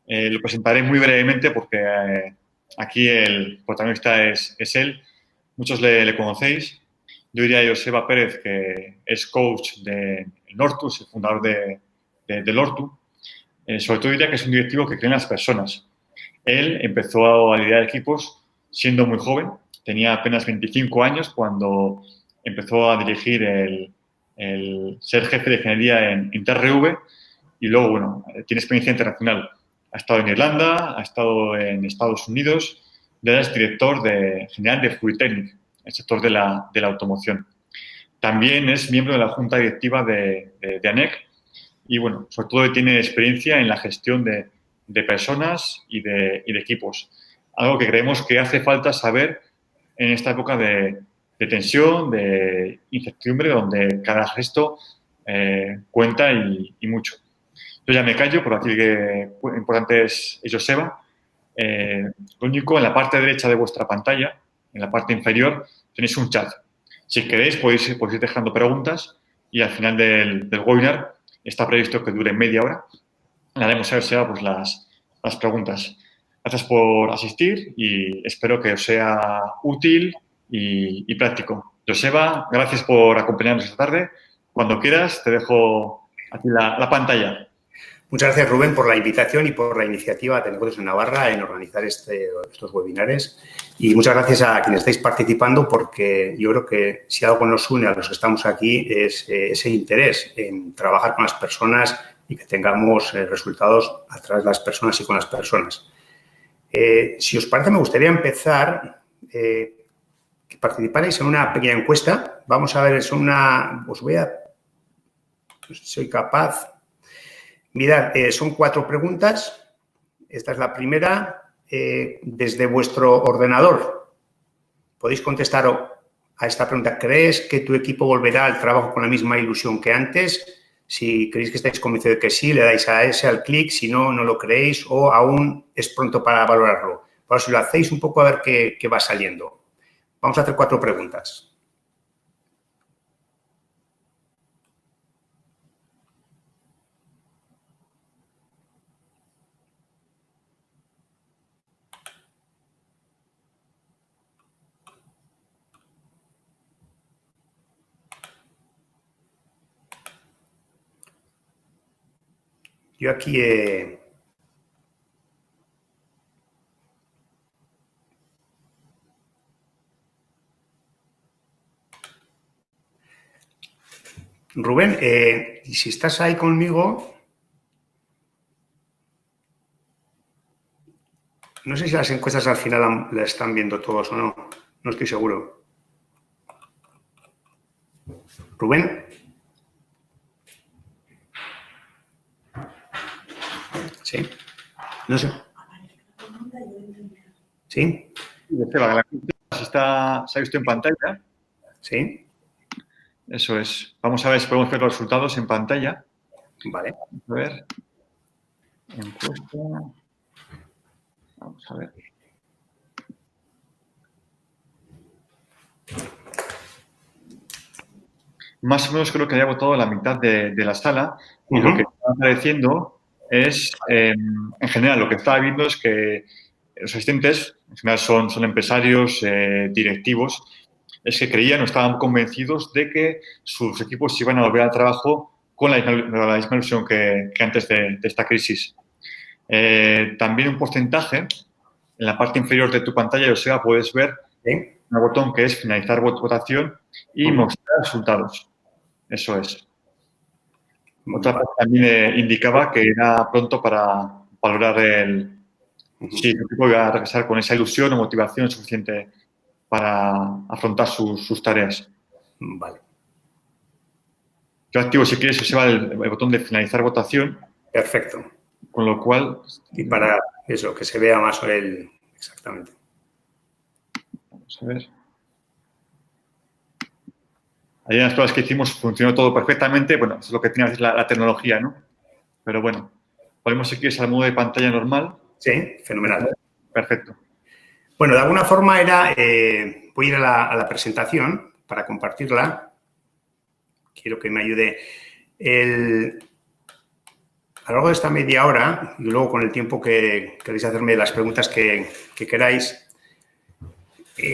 Lo presentaré muy brevemente porque aquí el protagonista es él. Muchos le conocéis. Yo diría a Joseba Pérez, que es coach de Nortu, es el fundador de Lortu. Sobre todo diría que es un directivo que cree en las personas. Él empezó a liderar equipos siendo muy joven, tenía apenas 25 años cuando empezó a dirigir el ser jefe de ingeniería en TRV y luego, bueno, tiene experiencia internacional. Ha estado en Irlanda, ha estado en Estados Unidos, y ahora es director general de Fluid Technic, el sector de la automoción. También es miembro de la junta directiva de ANEC y, bueno, sobre todo tiene experiencia en la gestión de personas y de equipos. Algo que creemos que hace falta saber en esta época de tensión, de incertidumbre, donde cada gesto cuenta y mucho. Yo ya me callo, por aquí que importante es Joseba. Lo único, en la parte derecha de vuestra pantalla, en la parte inferior, tenéis un chat. Si queréis, podéis ir dejando preguntas y al final del webinar está previsto que dure media hora. Le haremos a Joseba pues, las preguntas. Gracias por asistir y espero que os sea útil y práctico. Joseba, gracias por acompañarnos esta tarde. Cuando quieras, te dejo aquí la pantalla. Muchas gracias, Rubén, por la invitación y por la iniciativa de Negocios en Navarra en organizar estos webinares. Y muchas gracias a quienes estáis participando porque yo creo que si algo nos une a los que estamos aquí es ese interés en trabajar con las personas y que tengamos resultados a través de las personas y con las personas. Si os parece, me gustaría empezar que participarais en una pequeña encuesta. Vamos a ver, os voy a... Soy capaz... Mirad, son 4 preguntas. Esta es la primera. Desde vuestro ordenador podéis contestar a esta pregunta. ¿Crees que tu equipo volverá al trabajo con la misma ilusión que antes? Si creéis que estáis convencidos de que sí, le dais a ese al clic. Si no, no lo creéis o aún es pronto para valorarlo. Pero si lo hacéis un poco a ver qué va saliendo. Vamos a hacer 4 preguntas. Yo aquí Rubén, si estás ahí conmigo, no sé si las encuestas al final las están viendo todos o no. No estoy seguro. Rubén. Sí. No sé. ¿Sí? ¿Se ha visto en pantalla? Sí. Eso es. Vamos a ver si podemos ver los resultados en pantalla. Vale. A ver. Encuesta. Vamos a ver. Más o menos creo que haya votado la mitad de la sala y lo que está apareciendo es, en general, lo que estaba viendo es que los asistentes, en general son empresarios, directivos, es que creían o estaban convencidos de que sus equipos iban a volver al trabajo con la misma ilusión que antes de esta crisis. También un porcentaje, en la parte inferior de tu pantalla, o sea, puedes ver un botón que es finalizar votación y mostrar resultados. Eso es. Otra parte también indicaba que era pronto para valorar si el equipo iba a regresar con esa ilusión o motivación suficiente para afrontar sus tareas. Vale. Yo activo, si quieres, se va el botón de finalizar votación. Perfecto. Con lo cual... Y para eso, que se vea más exactamente. Vamos a ver. Ayer en las pruebas que hicimos funcionó todo perfectamente. Bueno, eso es lo que tiene la tecnología, ¿no? Pero bueno, podemos, si quieres, al modo de pantalla normal. Sí, fenomenal. Perfecto. Bueno, de alguna forma voy a ir a la presentación para compartirla. Quiero que me ayude a lo largo de esta media hora, y luego con el tiempo que queréis hacerme las preguntas que queráis,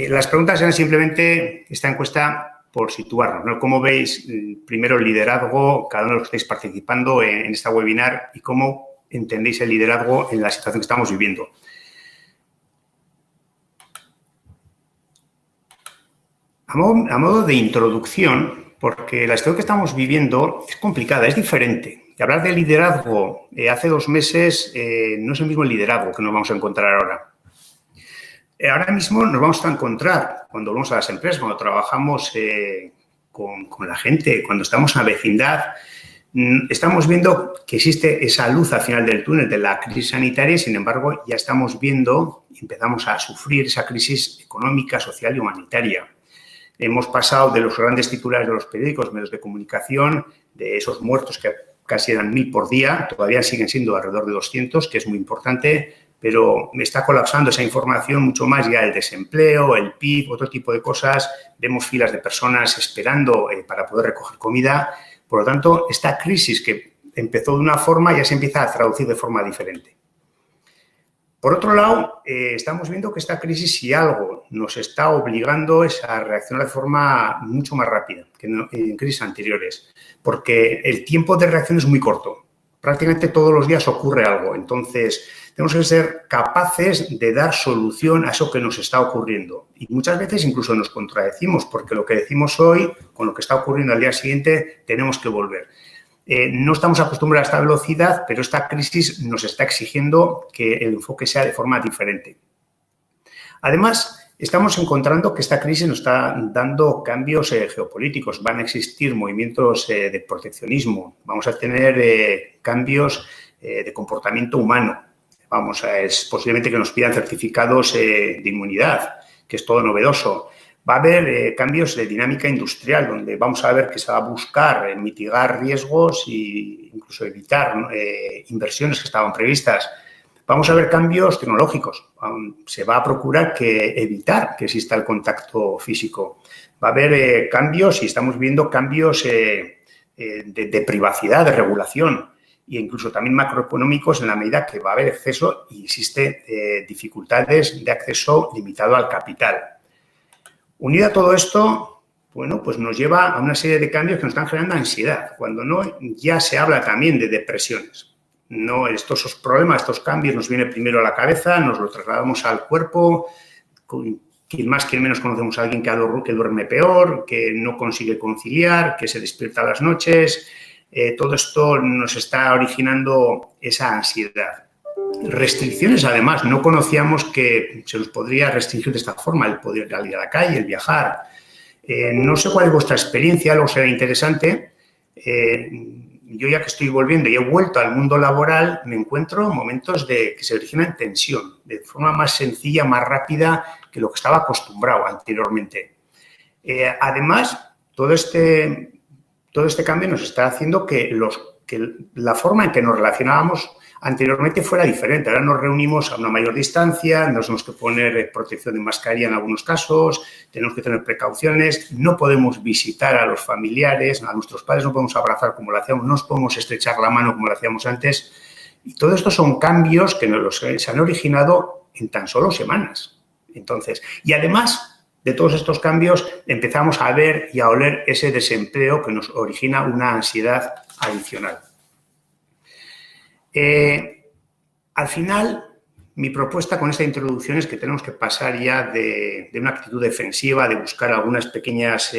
las preguntas eran simplemente esta encuesta por situarnos, ¿no? ¿Cómo veis primero el liderazgo, cada uno de los que estáis participando en esta webinar, y cómo entendéis el liderazgo en la situación que estamos viviendo? A modo de introducción, porque la situación que estamos viviendo es complicada, es diferente. Y hablar de liderazgo hace 2 meses no es el mismo liderazgo que nos vamos a encontrar ahora. Ahora mismo nos vamos a encontrar, cuando vamos a las empresas, cuando trabajamos con la gente, cuando estamos en la vecindad, estamos viendo que existe esa luz al final del túnel de la crisis sanitaria y, sin embargo, ya estamos viendo y empezamos a sufrir esa crisis económica, social y humanitaria. Hemos pasado de los grandes titulares de los periódicos, medios de comunicación, de esos muertos que casi eran 1.000 por día, todavía siguen siendo alrededor de 200, que es muy importante, pero me está colapsando esa información mucho más ya el desempleo, el PIB, otro tipo de cosas. Vemos filas de personas esperando para poder recoger comida. Por lo tanto, esta crisis que empezó de una forma ya se empieza a traducir de forma diferente. Por otro lado, estamos viendo que esta crisis, si algo nos está obligando, es a reaccionar de forma mucho más rápida que en crisis anteriores, porque el tiempo de reacción es muy corto. Prácticamente todos los días ocurre algo. Entonces, tenemos que ser capaces de dar solución a eso que nos está ocurriendo. Y muchas veces incluso nos contradecimos, porque lo que decimos hoy, con lo que está ocurriendo al día siguiente, tenemos que volver. No estamos acostumbrados a esta velocidad, pero esta crisis nos está exigiendo que el enfoque sea de forma diferente. Además, estamos encontrando que esta crisis nos está dando cambios geopolíticos. Van a existir movimientos de proteccionismo. Vamos a tener cambios de comportamiento humano. Es posiblemente que nos pidan certificados de inmunidad, que es todo novedoso. Va a haber cambios de dinámica industrial, donde vamos a ver que se va a buscar mitigar riesgos e incluso evitar inversiones que estaban previstas. Vamos a ver cambios tecnológicos. Se va a procurar evitar que exista el contacto físico. Va a haber cambios y estamos viendo cambios de privacidad, de regulación e incluso también macroeconómicos en la medida que va a haber exceso y existe dificultades de acceso limitado al capital. Unido a todo esto, bueno, pues nos lleva a una serie de cambios que nos están generando ansiedad, cuando no ya se habla también de depresiones. No, estos problemas, estos cambios nos vienen primero a la cabeza, nos lo trasladamos al cuerpo, quien más, quien menos conocemos a alguien que duerme peor, que no consigue conciliar, que se despierta a las noches. Todo esto nos está originando esa ansiedad. Restricciones, además, no conocíamos que se nos podría restringir de esta forma el poder salir a la calle, el viajar. No sé cuál es vuestra experiencia, luego será interesante. Yo ya que estoy volviendo y he vuelto al mundo laboral, me encuentro momentos que se originan tensión, de forma más sencilla, más rápida que lo que estaba acostumbrado anteriormente. Además, todo este cambio nos está haciendo que la forma en que nos relacionábamos anteriormente fuera diferente. Ahora nos reunimos a una mayor distancia, nos tenemos que poner protección de mascarilla en algunos casos, tenemos que tener precauciones, no podemos visitar a los familiares, a nuestros padres no podemos abrazar como lo hacíamos, no nos podemos estrechar la mano como lo hacíamos antes. Y todo esto son cambios que se han originado en tan solo semanas. Entonces, y además de todos estos cambios, empezamos a ver y a oler ese desempleo que nos origina una ansiedad adicional. Al final, mi propuesta con esta introducción es que tenemos que pasar ya de una actitud defensiva, de buscar algunas pequeñas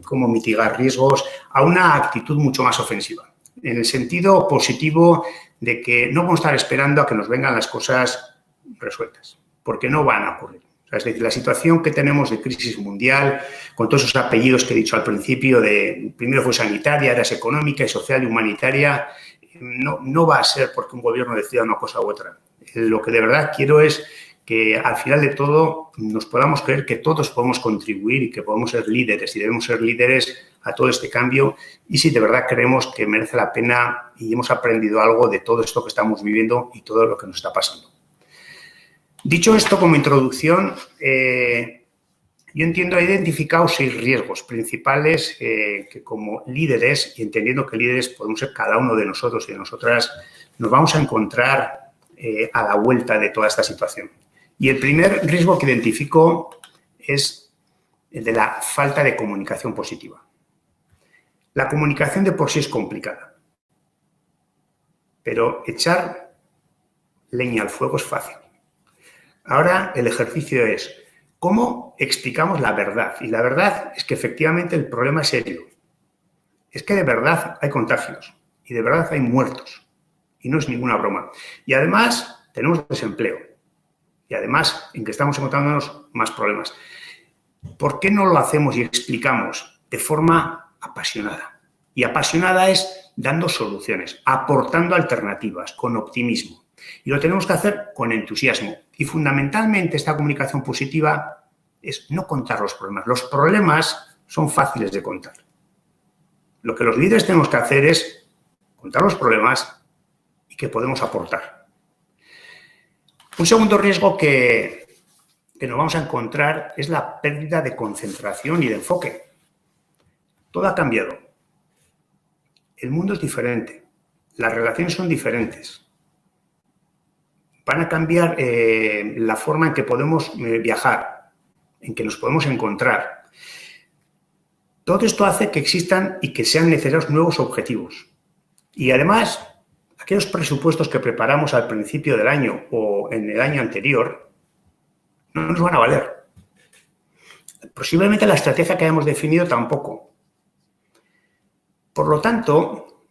cómo mitigar riesgos, a una actitud mucho más ofensiva, en el sentido positivo de que no vamos a estar esperando a que nos vengan las cosas resueltas, porque no van a ocurrir. Es decir, la situación que tenemos de crisis mundial, con todos esos apellidos que he dicho al principio, primero fue sanitaria, ahora es económica y social y humanitaria, no va a ser porque un gobierno decida una cosa u otra. Lo que de verdad quiero es que al final de todo nos podamos creer que todos podemos contribuir y que podemos ser líderes y debemos ser líderes a todo este cambio y si de verdad creemos que merece la pena y hemos aprendido algo de todo esto que estamos viviendo y todo lo que nos está pasando. Dicho esto como introducción, yo entiendo, he identificado 6 riesgos principales que como líderes, y entendiendo que líderes podemos ser cada uno de nosotros y de nosotras, nos vamos a encontrar a la vuelta de toda esta situación. Y el primer riesgo que identifico es el de la falta de comunicación positiva. La comunicación de por sí es complicada, pero echar leña al fuego es fácil. Ahora el ejercicio es cómo explicamos la verdad. Y la verdad es que efectivamente el problema es serio. Es que de verdad hay contagios y de verdad hay muertos. Y no es ninguna broma. Y además tenemos desempleo. Y además en que estamos encontrándonos más problemas. ¿Por qué no lo hacemos y explicamos de forma apasionada? Y apasionada es dando soluciones, aportando alternativas, con optimismo. Y lo tenemos que hacer con entusiasmo. Y fundamentalmente esta comunicación positiva es no contar los problemas. Los problemas son fáciles de contar. Lo que los líderes tenemos que hacer es contar los problemas y qué podemos aportar. Un segundo riesgo que nos vamos a encontrar es la pérdida de concentración y de enfoque. Todo ha cambiado. El mundo es diferente. Las relaciones son diferentes. Van a cambiar la forma en que podemos viajar, en que nos podemos encontrar. Todo esto hace que existan y que sean necesarios nuevos objetivos. Y además, aquellos presupuestos que preparamos al principio del año o en el año anterior no nos van a valer. Posiblemente la estrategia que hayamos definido tampoco. Por lo tanto,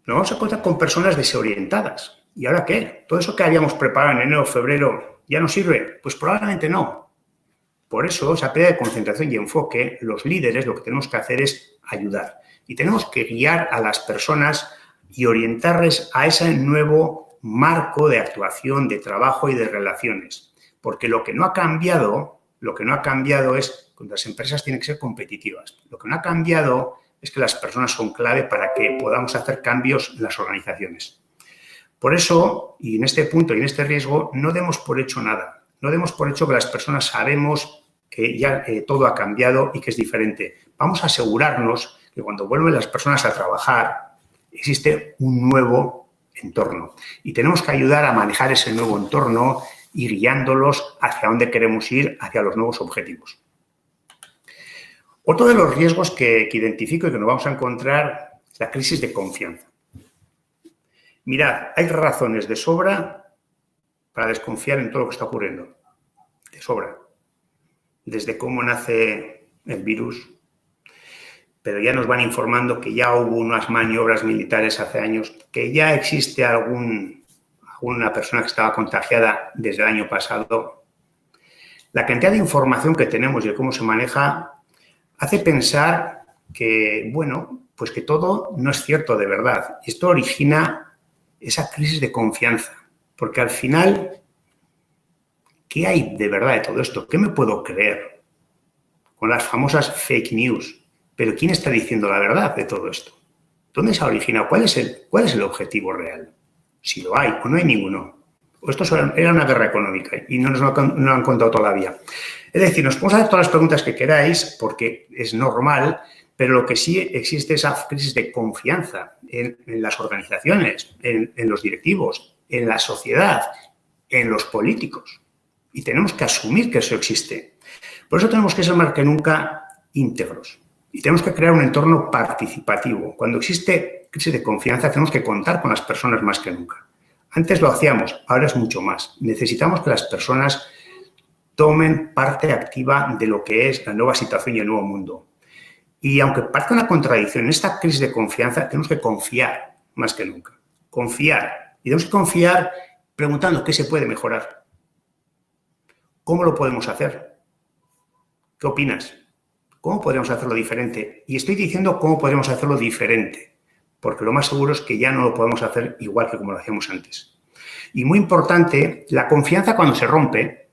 nos vamos a encontrar con personas desorientadas. ¿Y ahora qué? ¿Todo eso que habíamos preparado en enero o febrero ya no sirve? Pues probablemente no. Por eso, esa pérdida de concentración y enfoque, los líderes lo que tenemos que hacer es ayudar. Y tenemos que guiar a las personas y orientarles a ese nuevo marco de actuación, de trabajo y de relaciones. Porque lo que no ha cambiado es que las empresas tienen que ser competitivas. Lo que no ha cambiado es que las personas son clave para que podamos hacer cambios en las organizaciones. Por eso, y en este punto y en este riesgo, no demos por hecho nada. No demos por hecho que las personas sabemos que ya todo ha cambiado y que es diferente. Vamos a asegurarnos que cuando vuelven las personas a trabajar existe un nuevo entorno. Y tenemos que ayudar a manejar ese nuevo entorno y guiándolos hacia dónde queremos ir, hacia los nuevos objetivos. Otro de los riesgos que identifico y que nos vamos a encontrar es la crisis de confianza. Mirad, hay razones de sobra para desconfiar en todo lo que está ocurriendo. De sobra. Desde cómo nace el virus, pero ya nos van informando que ya hubo unas maniobras militares hace años, que ya existe alguna persona que estaba contagiada desde el año pasado. La cantidad de información que tenemos y de cómo se maneja hace pensar que, bueno, pues que todo no es cierto de verdad. Y esto origina esa crisis de confianza, porque al final, ¿qué hay de verdad de todo esto? ¿Qué me puedo creer? Con las famosas fake news. Pero ¿quién está diciendo la verdad de todo esto? ¿Dónde se ha originado? ¿Cuál es el objetivo real? Si lo hay o no hay ninguno. O esto era una guerra económica y no nos lo han contado todavía. Es decir, nos podemos hacer todas las preguntas que queráis porque es normal, pero lo que sí existe es esa crisis de confianza en las organizaciones, en los directivos, en la sociedad, en los políticos. Y tenemos que asumir que eso existe. Por eso tenemos que ser más que nunca íntegros. Y tenemos que crear un entorno participativo. Cuando existe crisis de confianza, tenemos que contar con las personas más que nunca. Antes lo hacíamos, ahora es mucho más. Necesitamos que las personas tomen parte activa de lo que es la nueva situación y el nuevo mundo. Y aunque parezca una contradicción, en esta crisis de confianza tenemos que confiar más que nunca. Confiar. Y tenemos que confiar preguntando qué se puede mejorar. ¿Cómo lo podemos hacer? ¿Qué opinas? ¿Cómo podríamos hacerlo diferente? Y estoy diciendo cómo podríamos hacerlo diferente, porque lo más seguro es que ya no lo podemos hacer igual que como lo hacíamos antes. Y muy importante, la confianza cuando se rompe,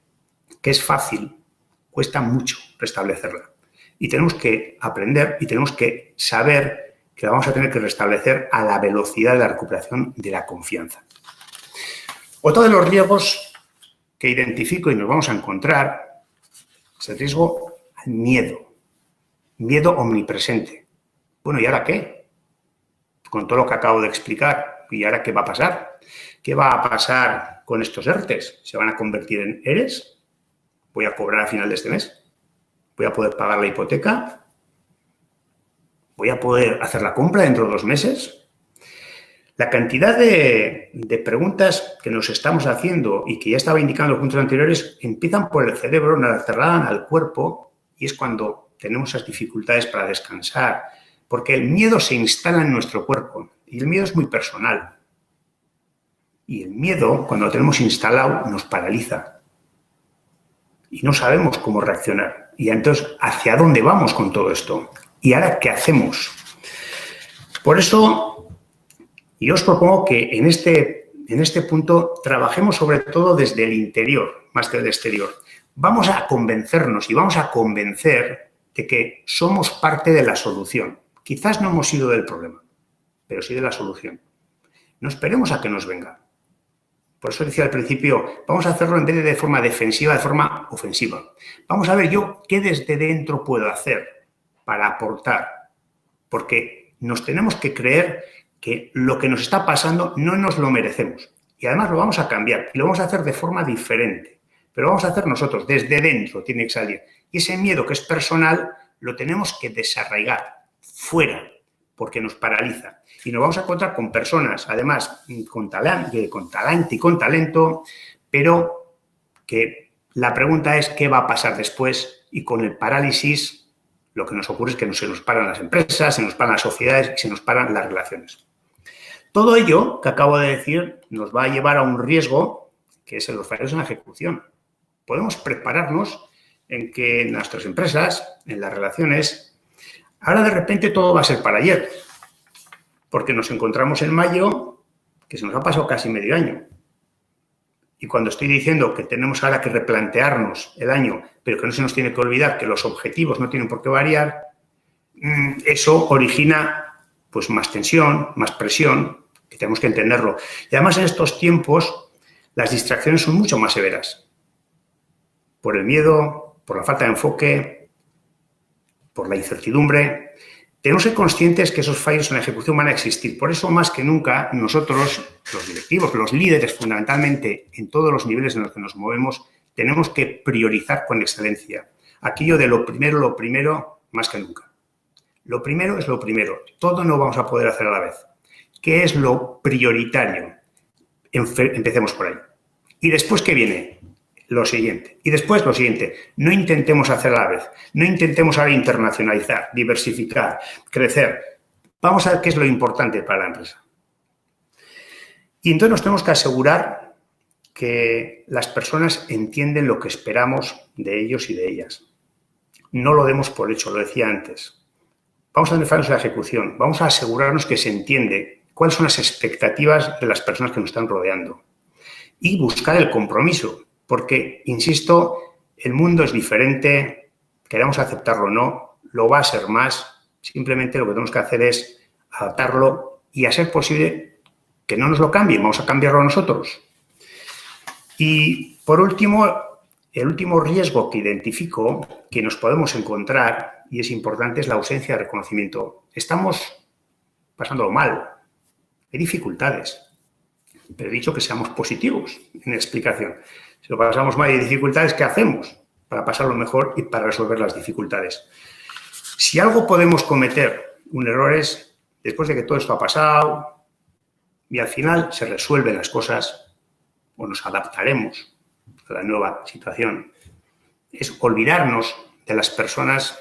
que es fácil, cuesta mucho restablecerla. Y tenemos que aprender y tenemos que saber que la vamos a tener que restablecer a la velocidad de la recuperación de la confianza. Otro de los riesgos que identifico y nos vamos a encontrar es el riesgo al miedo. Miedo omnipresente. Bueno, ¿y ahora qué? Con todo lo que acabo de explicar, ¿y ahora qué va a pasar? ¿Qué va a pasar con estos ERTEs? ¿Se van a convertir en ERES? ¿Voy a cobrar a final de este mes? ¿Voy a poder pagar la hipoteca? ¿Voy a poder hacer la compra dentro de 2 meses? La cantidad de preguntas que nos estamos haciendo y que ya estaba indicando en los puntos anteriores empiezan por el cerebro, nos trasladan al cuerpo y es cuando tenemos esas dificultades para descansar, porque el miedo se instala en nuestro cuerpo y el miedo es muy personal. Y el miedo, cuando lo tenemos instalado, nos paraliza y no sabemos cómo reaccionar. Y entonces, ¿hacia dónde vamos con todo esto? ¿Y ahora qué hacemos? Por eso, yo os propongo que en este punto trabajemos sobre todo desde el interior, más que del exterior. Vamos a convencernos y vamos a convencer de que somos parte de la solución. Quizás no hemos sido del problema, pero sí de la solución. No esperemos a que nos venga. Por eso decía al principio, vamos a hacerlo en vez de forma defensiva, de forma ofensiva. Vamos a ver yo qué desde dentro puedo hacer para aportar. Porque nos tenemos que creer que lo que nos está pasando no nos lo merecemos. Y además lo vamos a cambiar y lo vamos a hacer de forma diferente. Pero lo vamos a hacer nosotros, desde dentro tiene que salir. Y ese miedo que es personal lo tenemos que desarraigar fuera, porque nos paraliza. Y nos vamos a encontrar con personas, además, con talento y con talento, pero que la pregunta es qué va a pasar después y con el parálisis lo que nos ocurre es que se nos paran las empresas, se nos paran las sociedades y se nos paran las relaciones. Todo ello que acabo de decir nos va a llevar a un riesgo que es los fallos en la ejecución. Podemos prepararnos en que en nuestras empresas, en las relaciones, ahora de repente todo va a ser para ayer. Porque nos encontramos en mayo, que se nos ha pasado casi medio año. Y cuando estoy diciendo que tenemos ahora que replantearnos el año, pero que no se nos tiene que olvidar que los objetivos no tienen por qué variar, eso origina pues más tensión, más presión, que tenemos que entenderlo. Y además en estos tiempos las distracciones son mucho más severas. Por el miedo, por la falta de enfoque, por la incertidumbre. Tenemos que ser conscientes que esos fallos en la ejecución van a existir. Por eso, más que nunca, nosotros, los directivos, los líderes, fundamentalmente, en todos los niveles en los que nos movemos, tenemos que priorizar con excelencia. Aquello de lo primero, más que nunca. Lo primero es lo primero. Todo no vamos a poder hacer a la vez. ¿Qué es lo prioritario? Empecemos por ahí. ¿Y después qué viene? Lo siguiente. Y después lo siguiente. No intentemos hacer a la vez. No intentemos ahora internacionalizar, diversificar, crecer. Vamos a ver qué es lo importante para la empresa. Y entonces nos tenemos que asegurar que las personas entienden lo que esperamos de ellos y de ellas. No lo demos por hecho, lo decía antes. Vamos a enfocarnos en la ejecución. Vamos a asegurarnos que se entiende cuáles son las expectativas de las personas que nos están rodeando. Y buscar el compromiso. Porque, insisto, el mundo es diferente, queramos aceptarlo o no, lo va a ser más. Simplemente lo que tenemos que hacer es adaptarlo y, a ser posible, que no nos lo cambien, vamos a cambiarlo nosotros. Y, por último, el último riesgo que identifico que nos podemos encontrar, y es importante, es la ausencia de reconocimiento. Estamos pasándolo mal, hay dificultades, pero he dicho que seamos positivos en la explicación. Si lo pasamos mal y hay dificultades, ¿qué hacemos para pasarlo mejor y para resolver las dificultades? Si algo podemos cometer, un error es, después de que todo esto ha pasado y al final se resuelven las cosas o nos adaptaremos a la nueva situación, es olvidarnos de las personas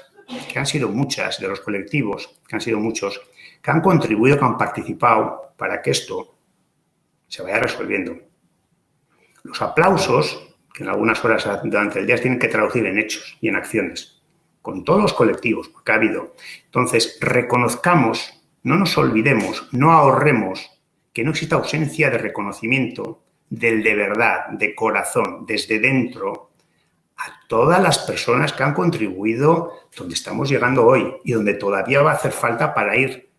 que han sido muchas, de los colectivos, que han sido muchos, que han contribuido, que han participado para que esto se vaya resolviendo. Los aplausos, que en algunas horas durante el día se tienen que traducir en hechos y en acciones, con todos los colectivos que ha habido. Entonces, reconozcamos, no nos olvidemos, no ahorremos, que no exista ausencia de reconocimiento del de verdad, de corazón, desde dentro, a todas las personas que han contribuido donde estamos llegando hoy y donde todavía va a hacer falta para ir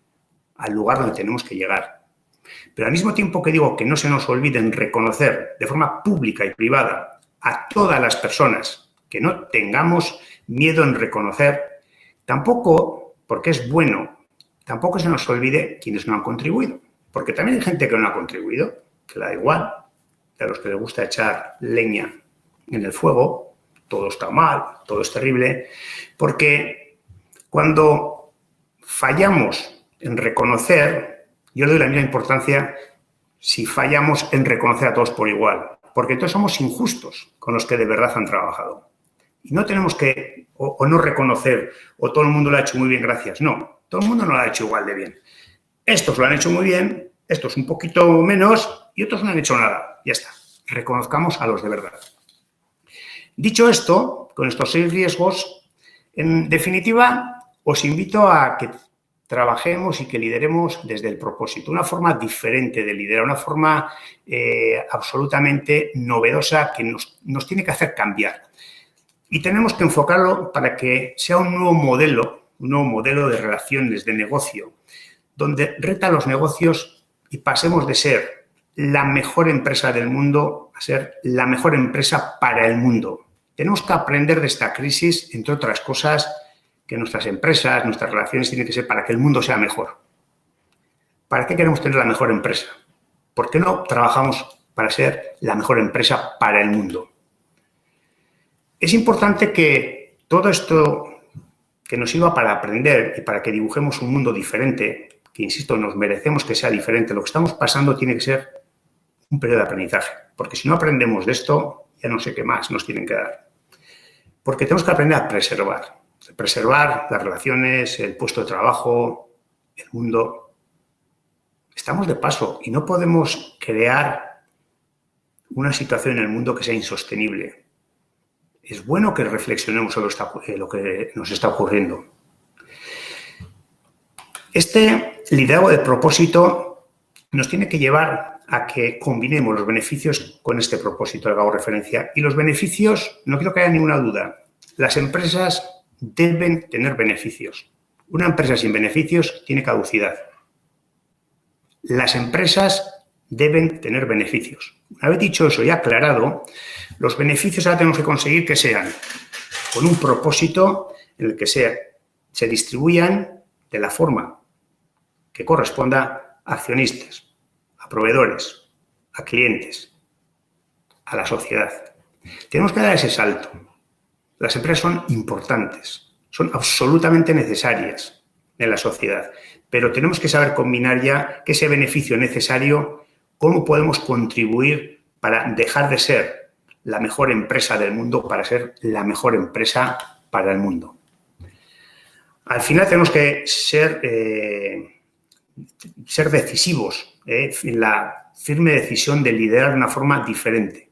al lugar donde tenemos que llegar. Pero al mismo tiempo que digo que no se nos olviden reconocer de forma pública y privada a todas las personas, que no tengamos miedo en reconocer, tampoco, porque es bueno, tampoco se nos olvide quienes no han contribuido. porque también hay gente que no ha contribuido, que le da igual, de los que les gusta echar leña en el fuego, todo está mal, todo es terrible, porque cuando fallamos en reconocer, yo le doy la misma importancia si fallamos en reconocer a todos por igual, porque entonces somos injustos con los que de verdad han trabajado. Y no tenemos que o no reconocer, o todo el mundo lo ha hecho muy bien, gracias. No, todo el mundo no lo ha hecho igual de bien. Estos lo han hecho muy bien, estos un poquito menos y otros no han hecho nada. Ya está. Reconozcamos a los de verdad. Dicho esto, con estos 6 riesgos, en definitiva, os invito a que trabajemos y que lideremos desde el propósito. Una forma diferente de liderar, una forma absolutamente novedosa que nos tiene que hacer cambiar. Y tenemos que enfocarlo para que sea un nuevo modelo de relaciones, de negocio, donde reta los negocios y pasemos de ser la mejor empresa del mundo a ser la mejor empresa para el mundo. Tenemos que aprender de esta crisis, entre otras cosas, que nuestras empresas, nuestras relaciones tienen que ser para que el mundo sea mejor. ¿Para qué queremos tener la mejor empresa? ¿Por qué no trabajamos para ser la mejor empresa para el mundo? Es importante que todo esto que nos sirva para aprender y para que dibujemos un mundo diferente, que, insisto, nos merecemos que sea diferente, lo que estamos pasando tiene que ser un periodo de aprendizaje, porque si no aprendemos de esto, ya no sé qué más nos tienen que dar. Porque tenemos que aprender a preservar las relaciones, el puesto de trabajo, el mundo. Estamos de paso y no podemos crear una situación en el mundo que sea insostenible. Es bueno que reflexionemos sobre lo que nos está ocurriendo. Este liderazgo de propósito nos tiene que llevar a que combinemos los beneficios con este propósito al que hago referencia. Y los beneficios, no quiero que haya ninguna duda, las empresas deben tener beneficios. Una empresa sin beneficios tiene caducidad. Las empresas deben tener beneficios. Una vez dicho eso y aclarado, los beneficios ahora tenemos que conseguir que sean con un propósito en el que se distribuyan de la forma que corresponda a accionistas, a proveedores, a clientes, a la sociedad. Tenemos que dar ese salto. Las empresas son importantes, son absolutamente necesarias en la sociedad, pero tenemos que saber combinar ya que ese beneficio necesario, cómo podemos contribuir para dejar de ser la mejor empresa del mundo para ser la mejor empresa para el mundo. Al final tenemos que ser decisivos en la firme decisión de liderar de una forma diferente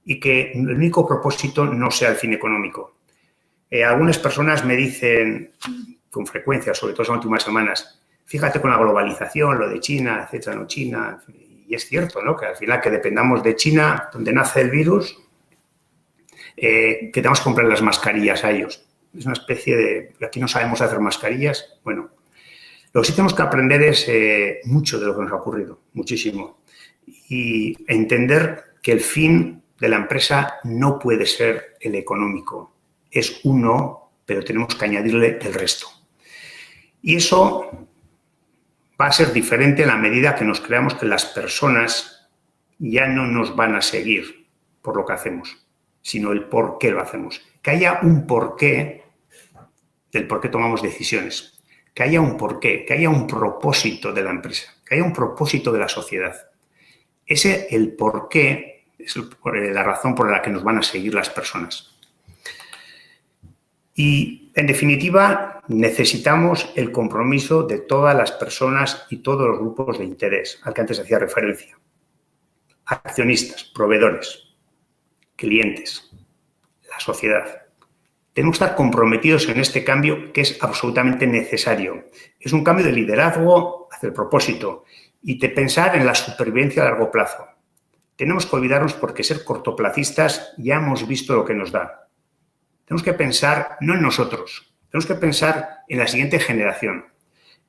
y que el único propósito no sea el fin económico. Algunas personas me dicen con frecuencia, sobre todo en las últimas semanas, fíjate con la globalización, lo de China, etcétera, no China, y es cierto, ¿no?, que al final que dependamos de China, donde nace el virus, que tenemos que comprar las mascarillas a ellos. Es una especie de... Aquí no sabemos hacer mascarillas. Bueno, lo que sí tenemos que aprender es mucho de lo que nos ha ocurrido, muchísimo. Y entender que el fin de la empresa no puede ser el económico. Es uno, pero tenemos que añadirle el resto. Y eso va a ser diferente en la medida que nos creamos que las personas ya no nos van a seguir por lo que hacemos, sino el por qué lo hacemos. Que haya un porqué del por qué tomamos decisiones. Que haya un porqué, que haya un propósito de la empresa, que haya un propósito de la sociedad. El porqué es la razón por la que nos van a seguir las personas. Y, en definitiva, necesitamos el compromiso de todas las personas y todos los grupos de interés al que antes hacía referencia. Accionistas, proveedores, clientes, la sociedad. Tenemos que estar comprometidos en este cambio que es absolutamente necesario. Es un cambio de liderazgo hacia el propósito y de pensar en la supervivencia a largo plazo. Tenemos que olvidarnos porque ser cortoplacistas ya hemos visto lo que nos da. Tenemos que pensar no en nosotros, tenemos que pensar en la siguiente generación,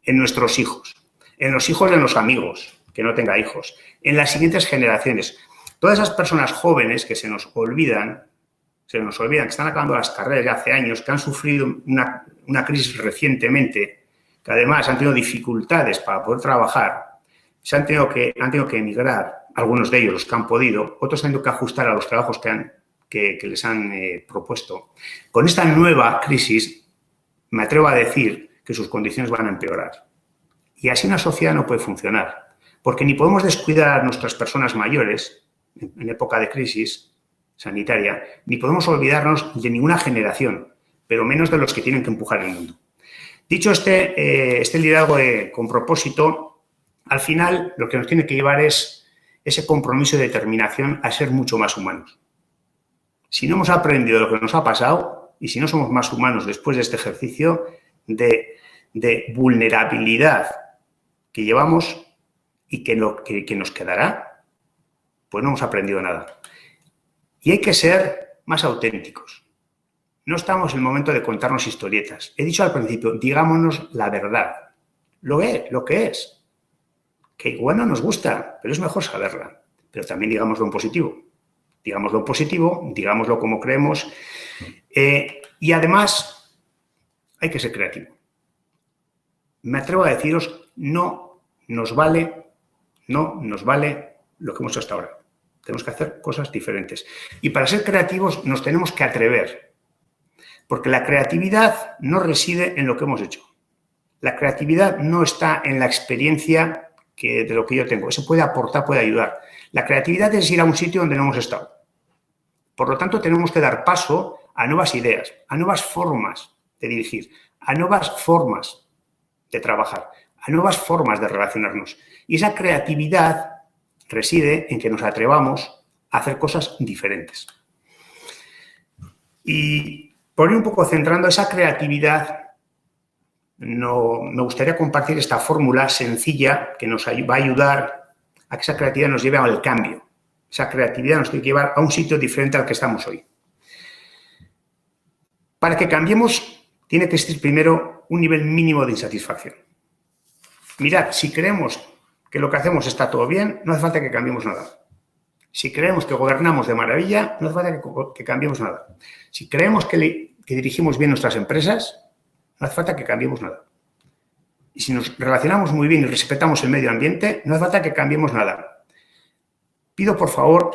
en nuestros hijos, en los hijos de los amigos, que no tenga hijos, en las siguientes generaciones. Todas esas personas jóvenes que se nos olvidan, que están acabando las carreras ya hace años, que han sufrido una crisis recientemente, que además han tenido dificultades para poder trabajar, han tenido que emigrar, algunos de ellos, los que han podido, otros han tenido que ajustar a los trabajos que les han propuesto. Con esta nueva crisis, me atrevo a decir que sus condiciones van a empeorar. Y así una sociedad no puede funcionar, porque ni podemos descuidar a nuestras personas mayores en época de crisis sanitaria, ni podemos olvidarnos de ninguna generación, pero menos de los que tienen que empujar el mundo. Dicho este liderazgo con propósito, al final lo que nos tiene que llevar es ese compromiso y determinación a ser mucho más humanos. Si no hemos aprendido lo que nos ha pasado y si no somos más humanos después de este ejercicio de vulnerabilidad que llevamos y que nos quedará, pues no hemos aprendido nada. Y hay que ser más auténticos. No estamos en el momento de contarnos historietas. He dicho al principio, digámonos la verdad, lo que es. Que igual no nos gusta, pero es mejor saberla. Pero también digámoslo en positivo. Digámoslo en positivo, digámoslo como creemos. Y además, hay que ser creativo. Me atrevo a deciros, no nos vale lo que hemos hecho hasta ahora. Tenemos que hacer cosas diferentes. Y para ser creativos nos tenemos que atrever. Porque la creatividad no reside en lo que hemos hecho. La creatividad no está en la experiencia de lo que yo tengo. Eso puede aportar, puede ayudar. La creatividad es ir a un sitio donde no hemos estado. Por lo tanto, tenemos que dar paso a nuevas ideas, a nuevas formas de dirigir, a nuevas formas de trabajar, a nuevas formas de relacionarnos. Y esa creatividad reside en que nos atrevamos a hacer cosas diferentes. Y por ir un poco centrando esa creatividad, me gustaría compartir esta fórmula sencilla que nos va a ayudar a que esa creatividad nos lleve al cambio. Esa creatividad nos tiene que llevar a un sitio diferente al que estamos hoy. Para que cambiemos, tiene que existir primero un nivel mínimo de insatisfacción. Mirad, si creemos que lo que hacemos está todo bien, no hace falta que cambiemos nada. Si creemos que gobernamos de maravilla, no hace falta que cambiemos nada. Si creemos que dirigimos bien nuestras empresas, no hace falta que cambiemos nada. Y si nos relacionamos muy bien y respetamos el medio ambiente, no hace falta que cambiemos nada. Pido, por favor,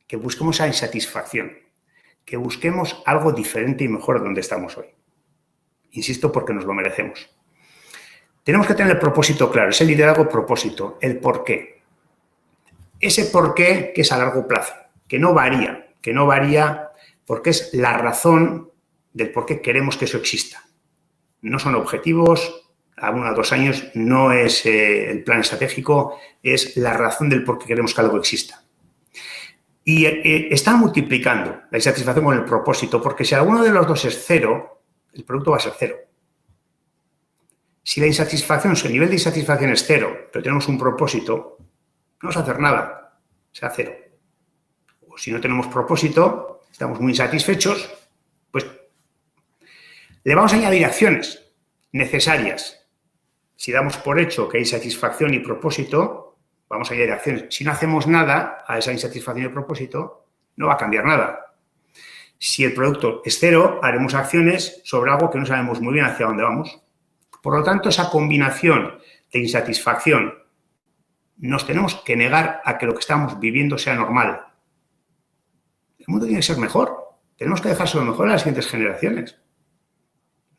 que busquemos esa insatisfacción, que busquemos algo diferente y mejor de donde estamos hoy. Insisto, porque nos lo merecemos. Tenemos que tener el propósito claro, ese liderazgo propósito, el por qué. Ese por qué que es a largo plazo, que no varía porque es la razón del por qué queremos que eso exista. No son objetivos, a 1 o 2 años no es el plan estratégico, es la razón del por qué queremos que algo exista. Y están multiplicando la insatisfacción con el propósito, porque si alguno de los dos es 0, el producto va a ser 0. Si la insatisfacción, si el nivel de insatisfacción es 0, pero tenemos un propósito, no vamos a hacer nada, será 0. O si no tenemos propósito, estamos muy insatisfechos, pues le vamos a añadir acciones necesarias. Si damos por hecho que hay satisfacción y propósito, vamos a añadir acciones. Si no hacemos nada a esa insatisfacción y propósito, no va a cambiar nada. Si el producto es 0, haremos acciones sobre algo que no sabemos muy bien hacia dónde vamos. Por lo tanto, esa combinación de insatisfacción, nos tenemos que negar a que lo que estamos viviendo sea normal. El mundo tiene que ser mejor. Tenemos que dejárselo mejor a las siguientes generaciones.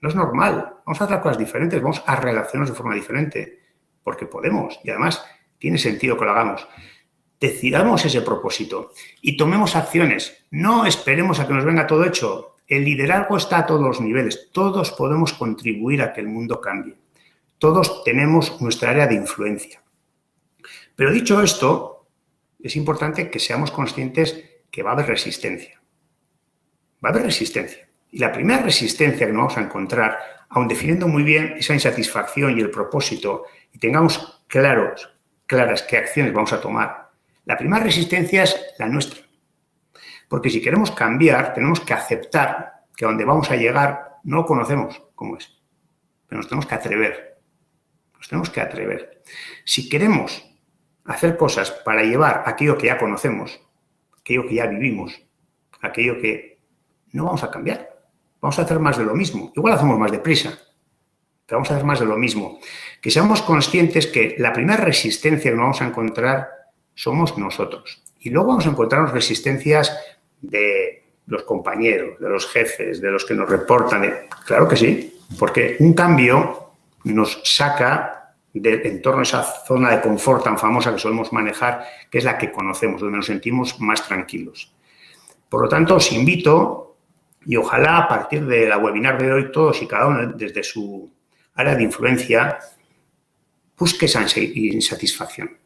No es normal. Vamos a hacer cosas diferentes, vamos a relacionarnos de forma diferente, porque podemos y además tiene sentido que lo hagamos. Decidamos ese propósito y tomemos acciones. No esperemos a que nos venga todo hecho. El liderazgo está a todos los niveles. Todos podemos contribuir a que el mundo cambie. Todos tenemos nuestra área de influencia. Pero dicho esto, es importante que seamos conscientes que va a haber resistencia. Va a haber resistencia. Y la primera resistencia que nos vamos a encontrar, aun definiendo muy bien esa insatisfacción y el propósito, y tengamos claras qué acciones vamos a tomar, la primera resistencia es la nuestra. Porque si queremos cambiar, tenemos que aceptar que a donde vamos a llegar no lo conocemos cómo es. Pero nos tenemos que atrever. Nos tenemos que atrever. Si queremos hacer cosas para llevar aquello que ya conocemos, aquello que ya vivimos, aquello que no vamos a cambiar. Vamos a hacer más de lo mismo. Igual hacemos más deprisa, que vamos a hacer más de lo mismo. Que seamos conscientes que la primera resistencia que nos vamos a encontrar somos nosotros. Y luego vamos a encontrarnos resistencias de los compañeros, de los jefes, de los que nos reportan. Claro que sí, porque un cambio nos saca del entorno, esa zona de confort tan famosa que solemos manejar, que es la que conocemos, donde nos sentimos más tranquilos. Por lo tanto, os invito, y ojalá a partir de la webinar de hoy, todos y cada uno desde su área de influencia, busque esa insatisfacción.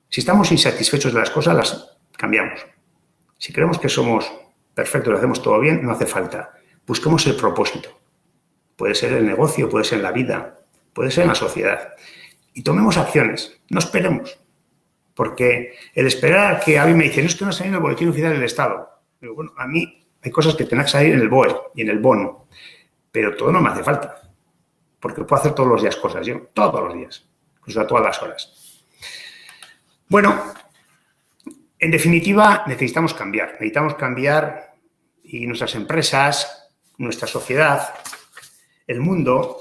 Si estamos insatisfechos de las cosas, las cambiamos. Si creemos que somos perfectos y lo hacemos todo bien, no hace falta. Busquemos el propósito. Puede ser el negocio, puede ser en la vida, puede ser en la sociedad. Y tomemos acciones, no esperemos. Porque el esperar a que alguien me dice, no es que no ha salido en el boletín oficial del Estado. Digo, bueno, a mí hay cosas que tendrán que salir en el BOE y en el bono, pero todo no me hace falta. Porque puedo hacer todos los días cosas yo, todos los días, incluso a todas las horas. Bueno, en definitiva, necesitamos cambiar y nuestras empresas, nuestra sociedad, el mundo,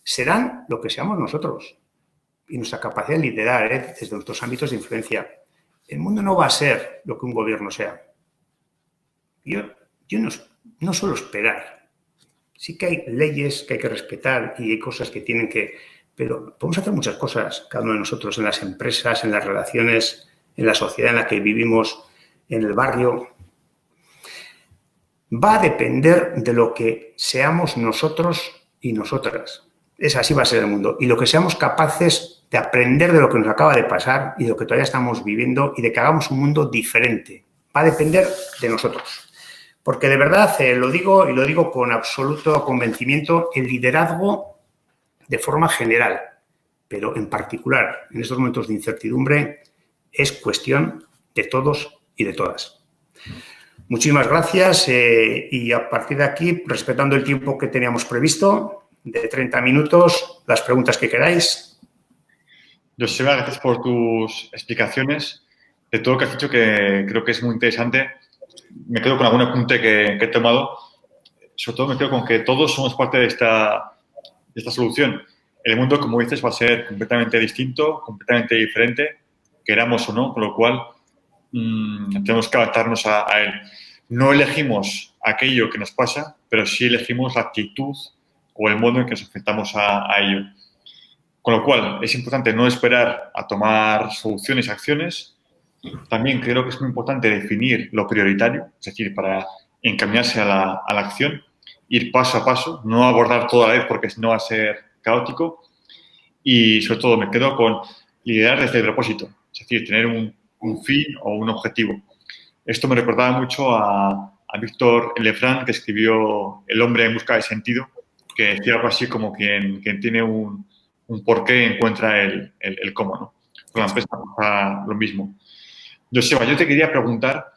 serán lo que seamos nosotros y nuestra capacidad de liderar desde nuestros ámbitos de influencia. El mundo no va a ser lo que un gobierno sea. Yo no suelo esperar. Sí que hay leyes que hay que respetar y hay cosas que tienen que... Pero podemos hacer muchas cosas, cada uno de nosotros, en las empresas, en las relaciones, en la sociedad en la que vivimos, en el barrio. Va a depender de lo que seamos nosotros y nosotras. Así va a ser el mundo. Y lo que seamos capaces de aprender de lo que nos acaba de pasar y de lo que todavía estamos viviendo y de que hagamos un mundo diferente. Va a depender de nosotros. Porque de verdad, lo digo y lo digo con absoluto convencimiento, el liderazgo de forma general, pero en particular en estos momentos de incertidumbre, es cuestión de todos y de todas. Muchísimas gracias y a partir de aquí, respetando el tiempo que teníamos previsto, de 30 minutos, las preguntas que queráis. Joseba, gracias por tus explicaciones. De todo lo que has dicho, que creo que es muy interesante. Me quedo con algún apunte que he tomado. Sobre todo me quedo con que todos somos parte de esta solución. El mundo, como dices, va a ser completamente distinto, completamente diferente, queramos o no, con lo cual tenemos que adaptarnos a él. No elegimos aquello que nos pasa, pero sí elegimos la actitud o el modo en que nos enfrentamos a ello. Con lo cual, es importante no esperar a tomar soluciones, acciones. También creo que es muy importante definir lo prioritario, es decir, para encaminarse a la acción, ir paso a paso, no abordar toda la vez porque si no va a ser caótico. Y sobre todo me quedo con liderar desde el propósito, es decir, tener un fin o un objetivo. Esto me recordaba mucho a Víctor Lefranc, que escribió El hombre en busca de sentido, que decía algo así como quien tiene un porqué encuentra el cómo, ¿no? Con la empresa pasa lo mismo. Joseba, yo te quería preguntar,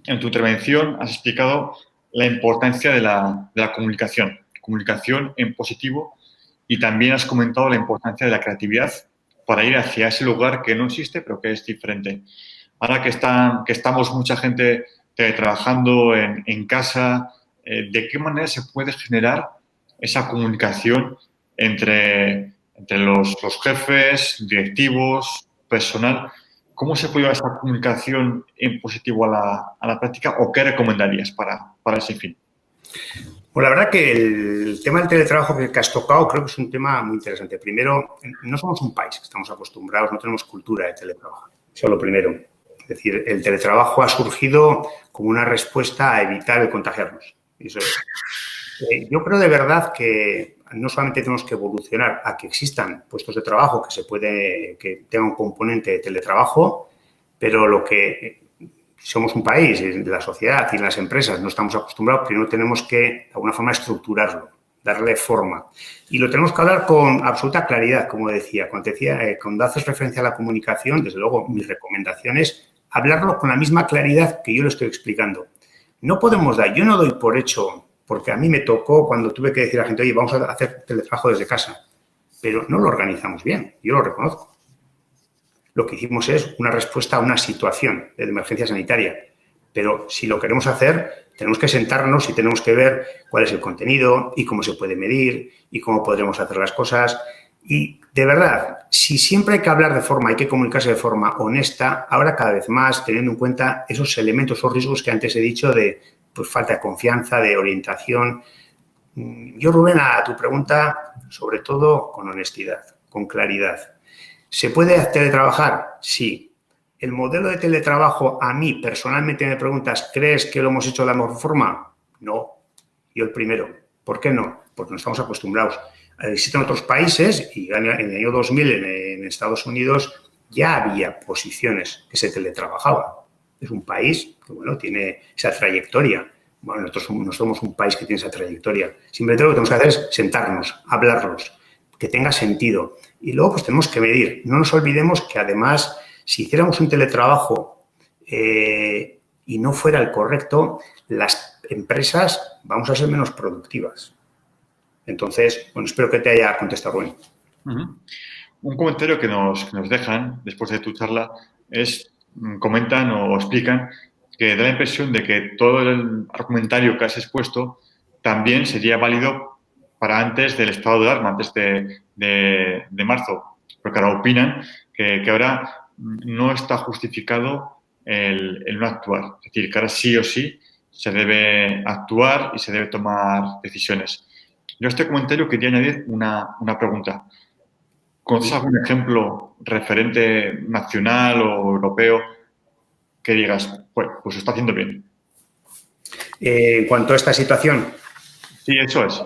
en tu intervención has explicado la importancia de la comunicación en positivo, y también has comentado la importancia de la creatividad para ir hacia ese lugar que no existe, pero que es diferente. Ahora que estamos mucha gente trabajando en casa, ¿de qué manera se puede generar esa comunicación entre los jefes, directivos, personal? ¿Cómo se puede llevar esa comunicación en positivo a la práctica o qué recomendarías para ese fin? Pues la verdad que el tema del teletrabajo que has tocado creo que es un tema muy interesante. Primero, no somos un país que estamos acostumbrados, no tenemos cultura de teletrabajo. Eso es lo primero. Es decir, el teletrabajo ha surgido como una respuesta a evitar el contagiarnos. Eso es. Yo creo de verdad que no solamente tenemos que evolucionar a que existan puestos de trabajo que tengan un componente de teletrabajo, pero lo que somos un país, la sociedad y las empresas no estamos acostumbrados, primero tenemos que de alguna forma estructurarlo, darle forma. Y lo tenemos que hablar con absoluta claridad, como decía. Cuando haces referencia a la comunicación, desde luego mi recomendación es hablarlo con la misma claridad que yo lo estoy explicando. No podemos yo no doy por hecho, porque a mí me tocó cuando tuve que decir a la gente, oye, vamos a hacer teletrabajo desde casa, pero no lo organizamos bien, yo lo reconozco. Lo que hicimos es una respuesta a una situación de emergencia sanitaria, Pero si lo queremos hacer, tenemos que sentarnos y tenemos que ver cuál es el contenido y cómo se puede medir y cómo podremos hacer las cosas. Y, de verdad, si siempre hay que hablar de forma, hay que comunicarse de forma honesta, ahora cada vez más, teniendo en cuenta esos elementos o riesgos que antes he dicho de pues, falta de confianza, de orientación. Yo, Rubén, a tu pregunta, sobre todo con honestidad, con claridad. ¿Se puede teletrabajar? Sí. ¿El modelo de teletrabajo, a mí personalmente me preguntas, ¿crees que lo hemos hecho de la mejor forma? No. Yo el primero. ¿Por qué no? Porque no estamos acostumbrados. Existen otros países, y en el año 2000 en Estados Unidos ya había posiciones que se teletrabajaban. Es un país que, bueno, tiene esa trayectoria. Bueno, nosotros no somos un país que tiene esa trayectoria. Simplemente lo que tenemos que hacer es sentarnos, hablarlos, que tenga sentido. Y luego pues tenemos que medir. No nos olvidemos que además, si hiciéramos un teletrabajo y no fuera el correcto, las empresas vamos a ser menos productivas. Entonces, bueno, espero que te haya contestado, Rubén. Un comentario que nos dejan después de tu charla es, comentan o explican que da la impresión de que todo el argumentario que has expuesto también sería válido para antes del estado de alarma, antes de marzo, porque ahora opinan que ahora no está justificado el no actuar. Es decir, que ahora sí o sí se debe actuar y se debe tomar decisiones. Yo a este comentario quería añadir una pregunta. ¿Conoces algún ejemplo referente nacional o europeo que digas, pues se está haciendo bien? En cuanto a esta situación. Sí, eso es.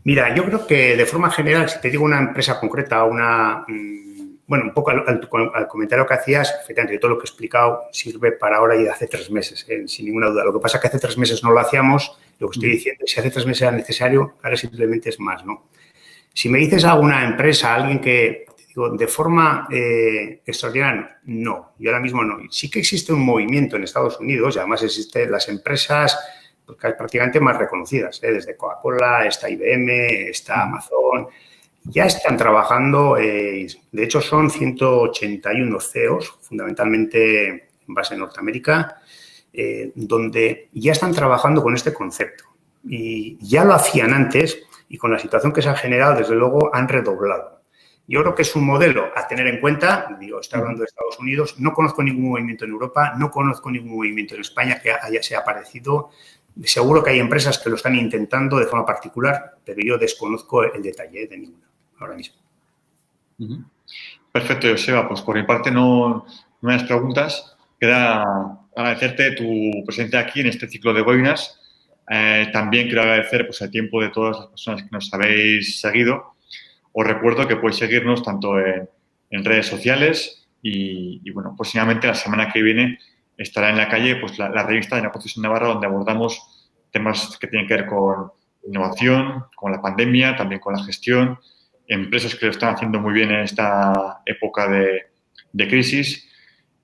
Mira, yo creo que de forma general, si te digo una empresa concreta, bueno, un poco al comentario que hacías, efectivamente, todo lo que he explicado sirve para ahora y de hace 3 meses, sin ninguna duda. Lo que pasa es que hace 3 meses no lo hacíamos, lo que estoy diciendo, si hace 3 meses era necesario, ahora simplemente es más, ¿no? Si me dices a una empresa, a alguien que, digo, de forma extraordinaria, no, yo ahora mismo no. Sí que existe un movimiento en Estados Unidos, y además existen las empresas prácticamente más reconocidas, desde Coca-Cola, está IBM, está Amazon, ya están trabajando, de hecho son 181 CEOs, fundamentalmente en base en Norteamérica, donde ya están trabajando con este concepto. Y ya lo hacían antes y con la situación que se ha generado, desde luego, han redoblado. Yo creo que es un modelo a tener en cuenta. Digo, estoy hablando de Estados Unidos. No conozco ningún movimiento en Europa, no conozco ningún movimiento en España que se haya parecido. Seguro que hay empresas que lo están intentando de forma particular, pero yo desconozco el detalle de ninguna ahora mismo. Perfecto, Joseba. Pues por mi parte no hay más preguntas. Queda agradecerte tu presencia aquí en este ciclo de webinars. También quiero agradecer pues, el tiempo de todas las personas que nos habéis seguido. Os recuerdo que podéis seguirnos tanto en redes sociales y, bueno, próximamente la semana que viene estará en la calle pues, la revista de Negocios en Navarra, donde abordamos temas que tienen que ver con innovación, con la pandemia, también con la gestión, empresas que lo están haciendo muy bien en esta época de crisis.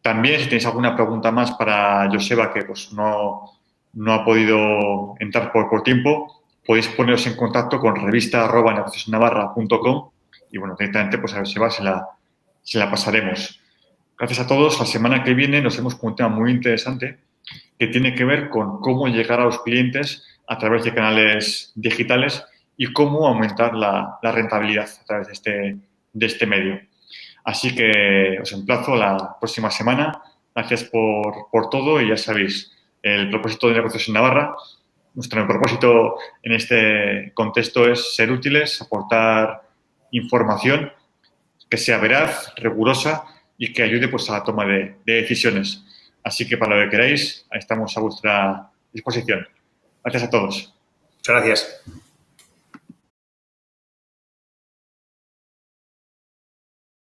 También, si tenéis alguna pregunta más para Joseba, que pues, no ha podido entrar por tiempo, podéis poneros en contacto con revista@negociosnavarra.com y, bueno, directamente pues, a Joseba se la pasaremos. Gracias a todos. La semana que viene nos vemos con un tema muy interesante que tiene que ver con cómo llegar a los clientes a través de canales digitales y cómo aumentar la rentabilidad a través de este medio. Así que os emplazo la próxima semana. Gracias por todo y ya sabéis, el propósito de Negocios en Navarra, nuestro propósito en este contexto es ser útiles, aportar información que sea veraz, rigurosa y que ayude pues, a la toma de decisiones. Así que para lo que queráis, estamos a vuestra disposición. Gracias a todos. Muchas gracias.